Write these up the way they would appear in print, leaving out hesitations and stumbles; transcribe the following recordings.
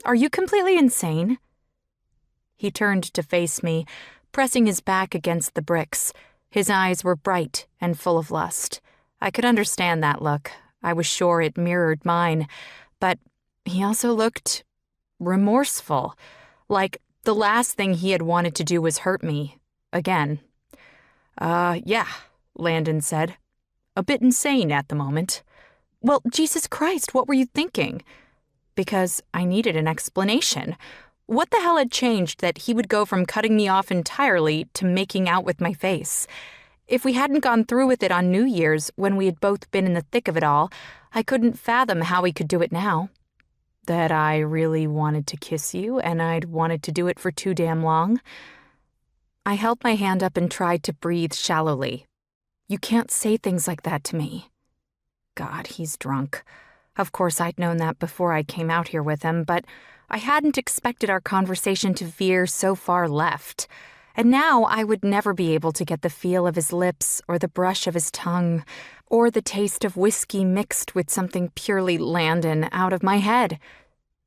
Are you completely insane?" He turned to face me, pressing his back against the bricks. His eyes were bright and full of lust. I could understand that look. I was sure it mirrored mine. But he also looked remorseful, like the last thing he had wanted to do was hurt me. Again. Yeah, Landon said. A bit insane at the moment. Well, Jesus Christ, what were you thinking? Because I needed an explanation. What the hell had changed that he would go from cutting me off entirely to making out with my face? If we hadn't gone through with it on New Year's, when we had both been in the thick of it all, I couldn't fathom how he could do it now. That I really wanted to kiss you, and I'd wanted to do it for too damn long. I held my hand up and tried to breathe shallowly. You can't say things like that to me. God, he's drunk. Of course, I'd known that before I came out here with him, but I hadn't expected our conversation to veer so far left. And now I would never be able to get the feel of his lips or the brush of his tongue or the taste of whiskey mixed with something purely Landon out of my head.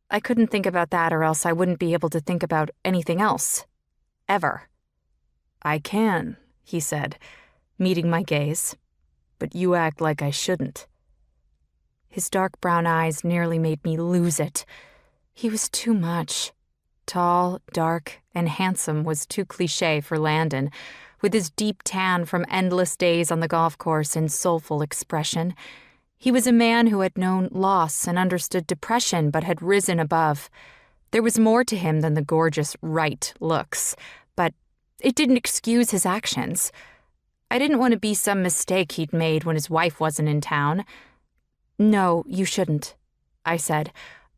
I couldn't think about that or else I wouldn't be able to think about anything else. Ever. I can, he said, meeting my gaze. But you act like I shouldn't. His dark brown eyes nearly made me lose it. He was too much. Tall, dark, and handsome was too cliché for Landon, with his deep tan from endless days on the golf course and soulful expression. He was a man who had known loss and understood depression but had risen above. There was more to him than the gorgeous Wright looks, but it didn't excuse his actions. I didn't want to be some mistake he'd made when his wife wasn't in town. No, you shouldn't, I said.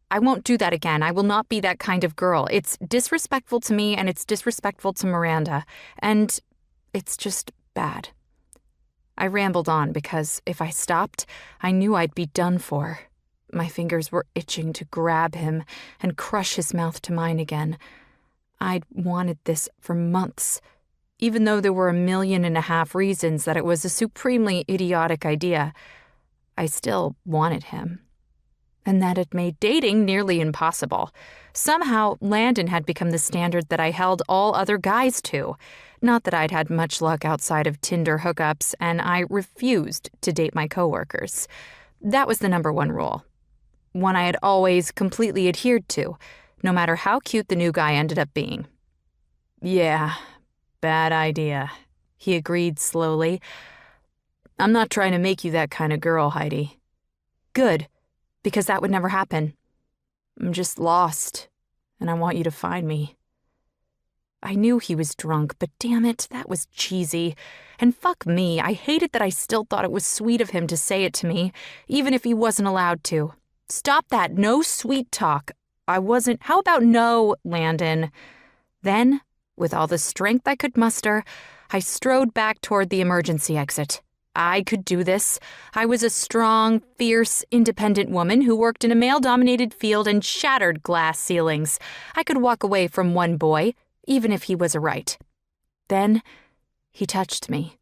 I won't do that again. I will not be that kind of girl. It's disrespectful to me and it's disrespectful to Miranda. And it's just bad. I rambled on because if I stopped, I knew I'd be done for. My fingers were itching to grab him and crush his mouth to mine again. I'd wanted this for months, even though there were 1.5 million reasons that it was a supremely idiotic idea. I still wanted him. And that had made dating nearly impossible. Somehow, Landon had become the standard that I held all other guys to. Not that I'd had much luck outside of Tinder hookups, and I refused to date my coworkers. That was the #1 rule. One I had always completely adhered to, no matter how cute the new guy ended up being. Yeah, bad idea, he agreed slowly. I'm not trying to make you that kind of girl, Heidi. Good. Because that would never happen. I'm just lost, and I want you to find me. I knew he was drunk, but damn it, that was cheesy. And fuck me, I hated that I still thought it was sweet of him to say it to me, even if he wasn't allowed to. Stop that, no sweet talk. How about no, Landon? Then, with all the strength I could muster, I strode back toward the emergency exit. I could do this. I was a strong, fierce, independent woman who worked in a male-dominated field and shattered glass ceilings. I could walk away from one boy, even if he was a Wright. Then, he touched me.